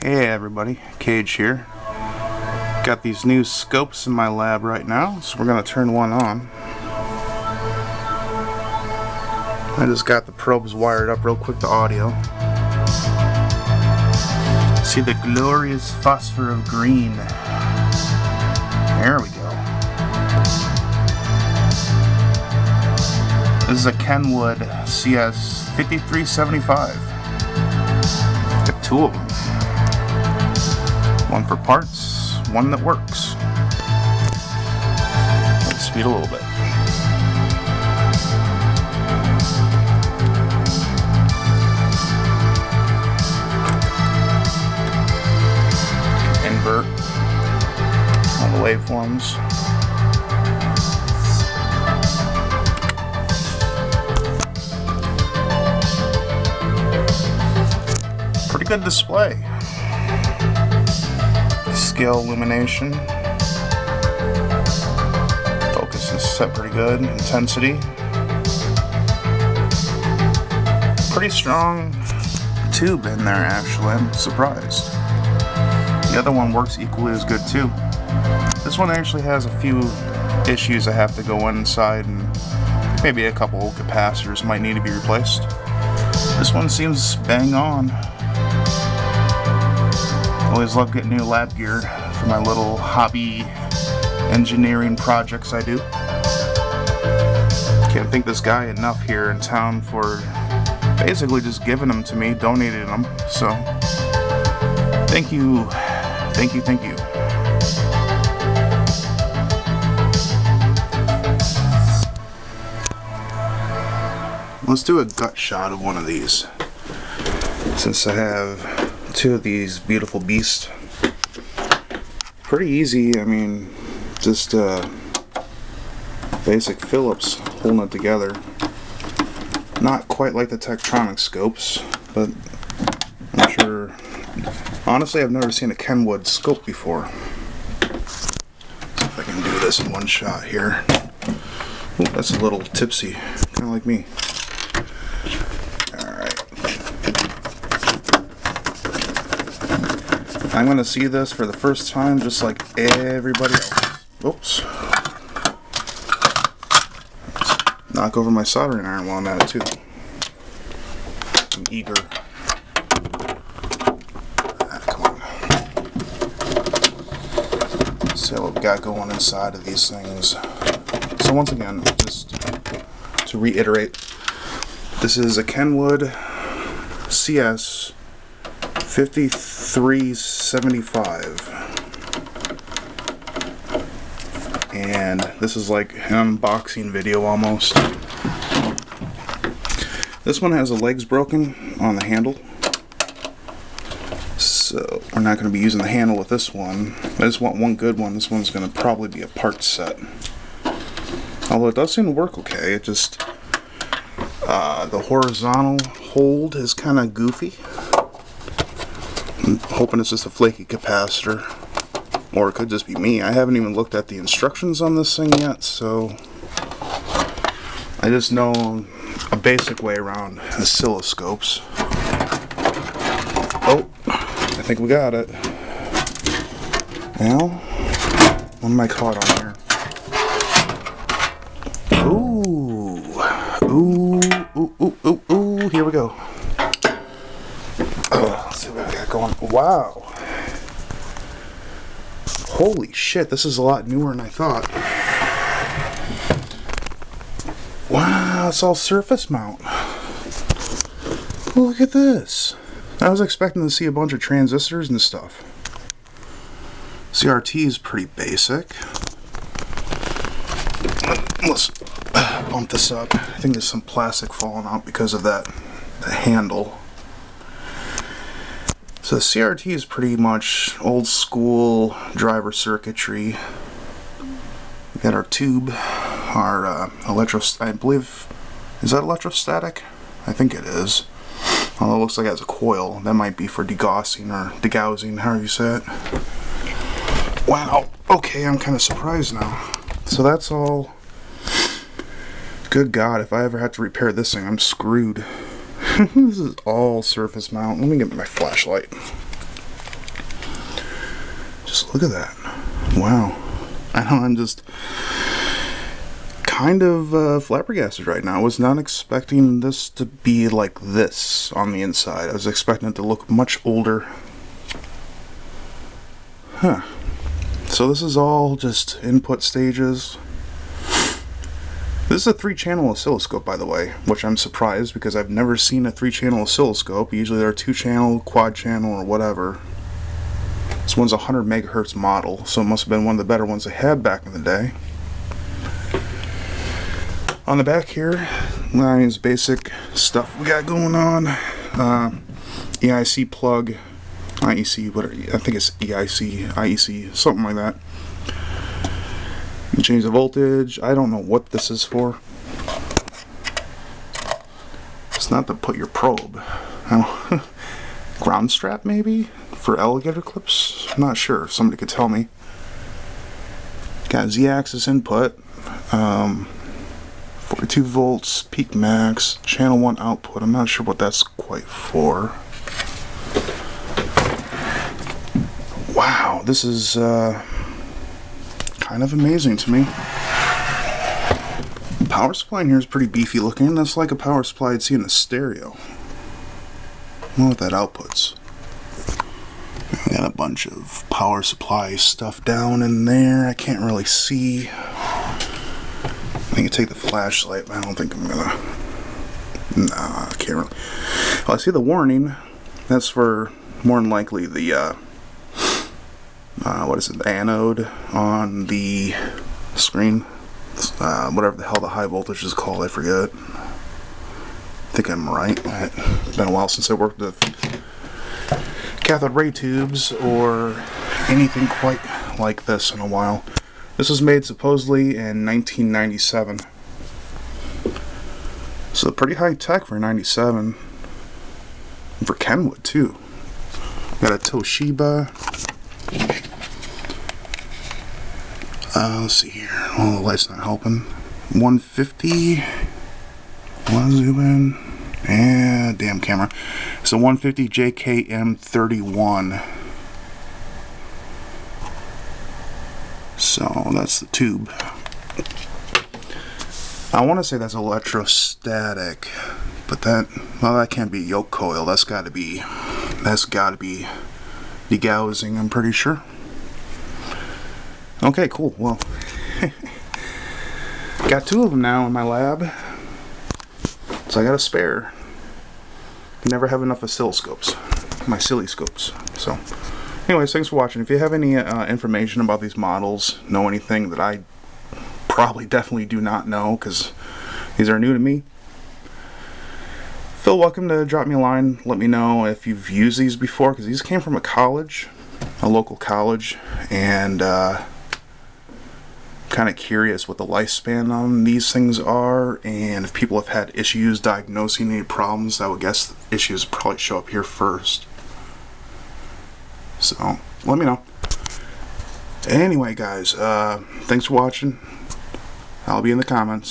Hey everybody, Cage here. Got these new scopes in my lab right now, so we're going to turn one on. I just got the probes wired up real quick to audio. See the glorious phosphor of green. There we go. This is a Kenwood CS-5375. Got two of them. One for parts, one that works. Let's speed a little bit. Invert all the waveforms. Pretty good display. Scale illumination. Focus is set pretty good. Intensity. Pretty strong tube in there actually, I'm surprised. The other one works equally as good too. This one actually has a few issues I have to go inside, and maybe a couple capacitors might need to be replaced. This one seems bang on. Always love getting new lab gear for my little hobby engineering projects I do. Can't thank this guy enough here in town for basically just giving them to me, donating them. So thank you, thank you, thank you. Let's do a gut shot of one of these, since I have two of these beautiful beasts. Pretty easy, I mean, just basic Phillips holding it together. Not quite like the Tektronix scopes, but I'm sure. Honestly, I've never seen a Kenwood scope before. See if I can do this in one shot here. Ooh, that's a little tipsy, kind of like me. I'm going to see this for the first time just like everybody else. Oops. Knock over my soldering iron while I'm at it too. I'm eager. Come on. See what we got going inside of these things. So once again, just to reiterate, this is a Kenwood CS-5375, and this is like an unboxing video almost. This one has the legs broken on the handle, so we're not going to be using the handle with this one. I just want one good one. This one's going to probably be a part set, although it does seem to work okay. It just the horizontal hold is kind of goofy. I'm hoping it's just a flaky capacitor, or it could just be me. I haven't even looked at the instructions on this thing yet, so I just know a basic way around oscilloscopes. Oh, I think we got it. Now, what am I caught on here? Ooh, ooh, ooh, ooh, ooh, ooh, here we go. Let's see what I got going. Wow. Holy shit, this is a lot newer than I thought. Wow, it's all surface mount. Look at this. I was expecting to see a bunch of transistors and stuff. CRT is pretty basic. Let's bump this up. I think there's some plastic falling out because of the handle. So the CRT is pretty much old school driver circuitry. We got our tube, our I believe, is that electrostatic? I think it is. Although it looks like it has a coil. That might be for degaussing or degaussing, however you say it. Wow, okay, I'm kind of surprised now. So that's all. Good God, if I ever have to repair this thing, I'm screwed. This is all surface mount. Let me get my flashlight. Jesus, look at that. Wow. I know, I'm just kind of flabbergasted right now. I was not expecting this to be like this on the inside. I was expecting it to look much older. Huh. So this is all just input stages. This is a 3-channel oscilloscope, by the way, which I'm surprised because I've never seen a 3-channel oscilloscope. Usually they're 2-channel, quad-channel, or whatever. This one's a 100 megahertz model, so it must have been one of the better ones they had back in the day. On the back here, is basic stuff we got going on. EIC plug, IEC, whatever, I think it's EIC, IEC, something like that. You change the voltage. I don't know what this is for. It's not to put your probe. Ground strap maybe? For alligator clips? I'm not sure. Somebody could tell me. Got Z-axis input. 42 volts, peak max, channel 1 output. I'm not sure what that's quite for. Wow, this is kind of amazing to me. The power supply in here is pretty beefy looking. That's like a power supply I'd see in a stereo. I don't know what that outputs. I got a bunch of power supply stuff down in there. I can't really see. I can take the flashlight, but I don't think I'm gonna. Nah, I can't really. Well, I see the warning. That's for more than likely the what is it, the anode on the screen. Whatever the hell the high voltage is called, I forget. I think I'm right. It's been a while since I worked with cathode ray tubes or anything quite like this in a while. This was made supposedly in 1997. So pretty high tech for 97. And for Kenwood too. Got a Toshiba. Let's see here. Oh, the light's not helping. 150. Wanna zoom in? Yeah, damn camera. It's a 150 JKM31. So that's the tube. I want to say that's electrostatic, but that can't be yoke coil. That's got to be degaussing, I'm pretty sure. Okay, cool. Well, got 2 of them now in my lab, so I got a spare. You never have enough oscilloscopes, my silly scopes. So anyways, thanks for watching. If you have any information about these models, know anything that I probably definitely do not know because these are new to me, feel welcome to drop me a line. Let me know if you've used these before, because these came from a college, a local college, and kind of curious what the lifespan on these things are, and if people have had issues diagnosing any problems. I would guess issues probably show up here first. So let me know. Anyway, guys, thanks for watching. I'll be in the comments.